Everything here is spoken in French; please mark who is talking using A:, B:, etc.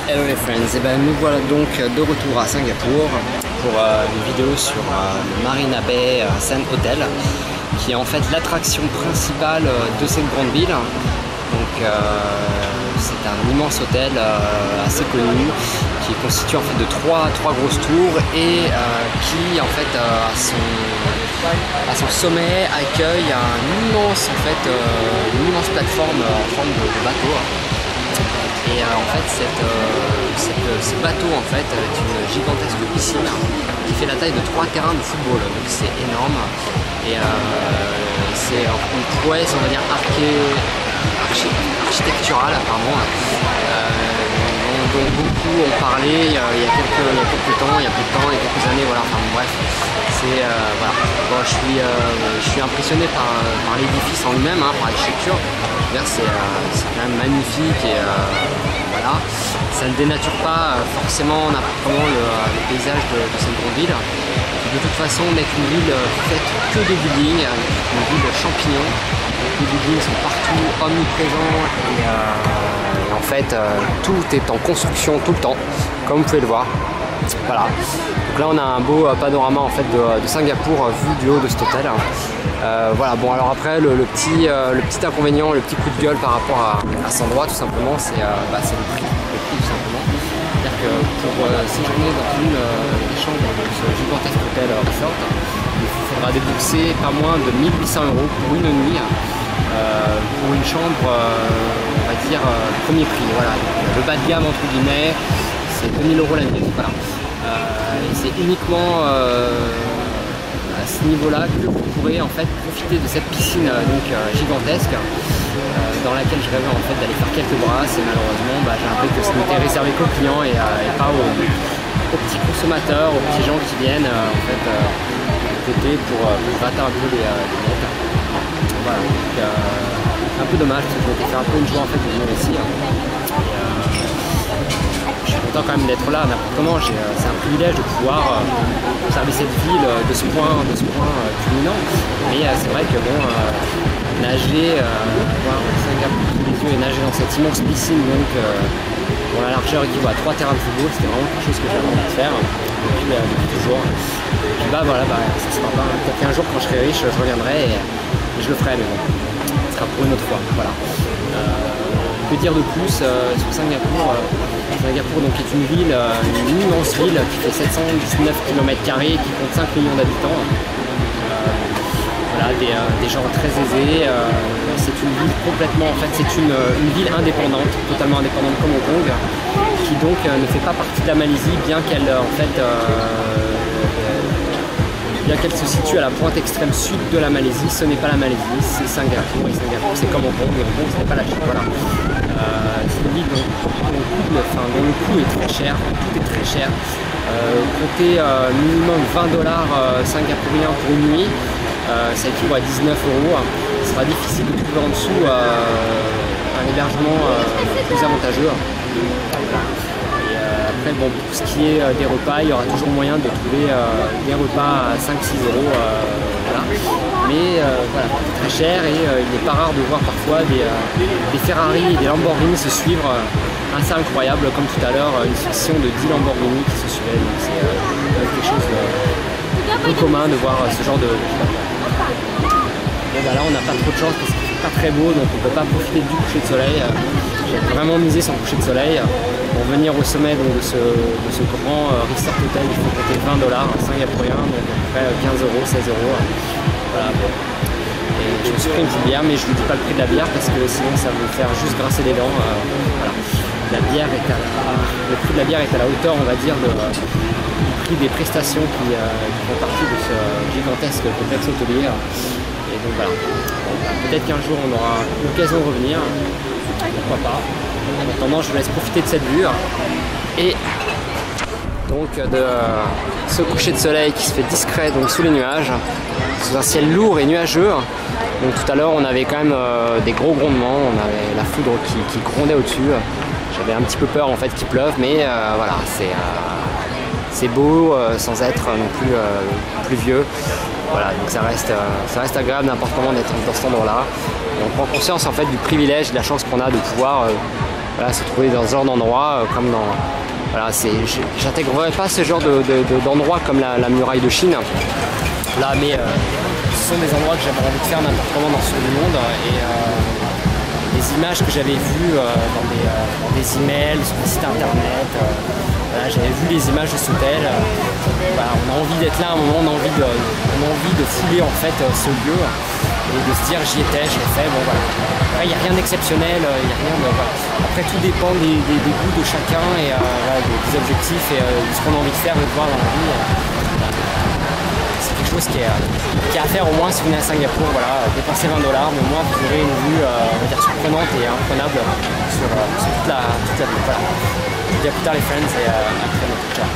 A: Hello les friends, et ben nous voilà donc de retour à Singapour pour une vidéo sur le Marina Bay Sand Hotel, qui est en fait l'attraction principale de cette grande ville. Donc c'est un immense hôtel assez connu qui est constitué en fait de trois grosses tours et qui en fait à son sommet accueille une immense plateforme en forme de bateau. Et en fait ce bateau en fait est une gigantesque piscine qui fait la taille de 3 terrains de football, donc c'est énorme. Et c'est une prouesse, on va dire, architecturale, pardon, dont beaucoup ont parlé il y a quelques temps, il y a peu de temps, il y a quelques années, voilà, enfin bref. C'est voilà. Bon, je suis impressionné par l'édifice en lui-même, hein, par l'architecture. C'est quand même magnifique et voilà. Ça ne dénature pas forcément n'importe comment le paysage de cette grande ville. De toute façon, on est une ville faite que de buildings, une ville champignon. Les buildings sont partout, omniprésents et en fait tout est en construction tout le temps, comme vous pouvez le voir. Voilà. Donc là on a un beau panorama en fait de Singapour vu du haut de cet hôtel. Voilà. Bon, alors après le petit inconvénient, le petit coup de gueule par rapport à cet endroit, tout simplement, c'est le prix tout simplement. C'est-à-dire que pour séjourner dans une des chambres de ce gigantesque hôtel resort, il faudra débourser pas moins de 1 800 € pour une nuit. Pour une chambre, on va dire premier prix, voilà, le bas de gamme entre guillemets, c'est 2 000 € la nuit, voilà. Et c'est uniquement à ce niveau-là que vous pourrez en fait profiter de cette piscine gigantesque dans laquelle je rêvais en fait d'aller faire quelques brasses, et malheureusement j'ai appris que ce n'était réservé qu'aux clients et pas aux petits consommateurs, aux petits gens qui viennent en fait côté pour gratter un peu les notes. Voilà, donc c'est un peu dommage parce que je m'étais fait un peu une joie en fait de venir ici. Je suis content quand même d'être là, n'importe comment. C'est un privilège de pouvoir observer cette ville de ce point culminant. Mais c'est vrai que bon, nager, voir Singapour sous les yeux et nager dans cette immense piscine donc dont la largeur équivaut à 3 terrains de football, c'était vraiment quelque chose que j'avais envie de faire depuis toujours. Et puis voilà, ça sera pas. Peut-être qu'un jour quand je serai riche, je reviendrai et je le ferai, mais bon, ce sera pour une autre fois. Voilà. Que dire de plus sur Singapour? Singapour donc est une ville, une immense ville qui fait 719 km², qui compte 5 millions d'habitants. Voilà, des gens très aisés. C'est une ville complètement, en fait, c'est une ville indépendante, totalement indépendante comme Hong Kong, qui donc ne fait pas partie de la Malaisie, bien qu'elle se situe à la pointe extrême sud de la Malaisie. Ce n'est pas la Malaisie, c'est Singapour, et Singapour c'est comme Hong Kong, et Hong Kong ce n'est pas la Chine. Voilà. C'est une ville dont le coût est très cher, tout est très cher. Comptez minimum 20 $ singapouriens pour une nuit, ça équivaut à 19 €. Ce sera difficile de trouver en dessous un hébergement plus avantageux. Après, bon, pour ce qui est des repas, il y aura toujours moyen de trouver des repas à 5-6 €. Voilà. Mais voilà, très cher, et il n'est pas rare de voir parfois des Ferrari et des Lamborghini se suivre, assez incroyable, comme tout à l'heure, une succession de 10 Lamborghini qui se suivaient. Donc c'est quelque chose de peu commun de voir ce genre de Bon, là on n'a pas trop de chance parce qu'il fait pas très beau, donc on ne peut pas profiter du coucher de soleil. J'ai vraiment misé sur le coucher de soleil. Pour venir au sommet donc, de ce grand resort hotel, il faut compter 20 $ singapouriens, donc à peu près 15 €, 16 €. Voilà, bon. Et je me suis pris une petite bière, mais je ne vous dis pas le prix de la bière parce que sinon ça va vous faire juste grincer les dents. Voilà. Le prix de la bière est à la hauteur, on va dire, du prix des prestations qui font partie de ce gigantesque complexe hôtelier. Et donc voilà. Bon, peut-être qu'un jour on aura l'occasion de revenir, pourquoi pas. En attendant, je vous laisse profiter de cette vue et donc de ce coucher de soleil qui se fait discret donc sous les nuages, sous un ciel lourd et nuageux. Donc tout à l'heure on avait quand même des gros grondements, on avait la foudre qui grondait au-dessus. J'avais un petit peu peur en fait qu'il pleuve, mais voilà, c'est beau sans être non plus pluvieux. Voilà, donc ça reste agréable n'importe comment d'être dans cet endroit-là. On prend conscience en fait du privilège, de la chance qu'on a de pouvoir voilà, se trouver dans ce genre d'endroit, comme dans... Voilà, j'intégrerai pas ce genre d'endroit comme la muraille de Chine. Là, mais ce sont des endroits que j'avais envie de faire n'importe comment dans le monde. Et les images que j'avais vues dans des emails, sur des sites internet, voilà, j'avais vu les images de cet hôtel. Voilà, on a envie d'être là à un moment, on a envie de fouler en fait ce lieu et de se dire j'y étais, je l'ai fait, bon voilà. Il n'y a rien d'exceptionnel, il y a rien de... Voilà. Après tout dépend des goûts de chacun et voilà, des objectifs et de ce qu'on a envie de faire et de voir dans la vie. C'est quelque chose qui est à faire au moins si vous venez à Singapour, voilà, dépenser 20 $, mais au moins vous aurez une vue on va dire surprenante et imprenable sur toute la ville. Voilà. Je vous dis à plus tard les friends et à très bientôt. Ciao.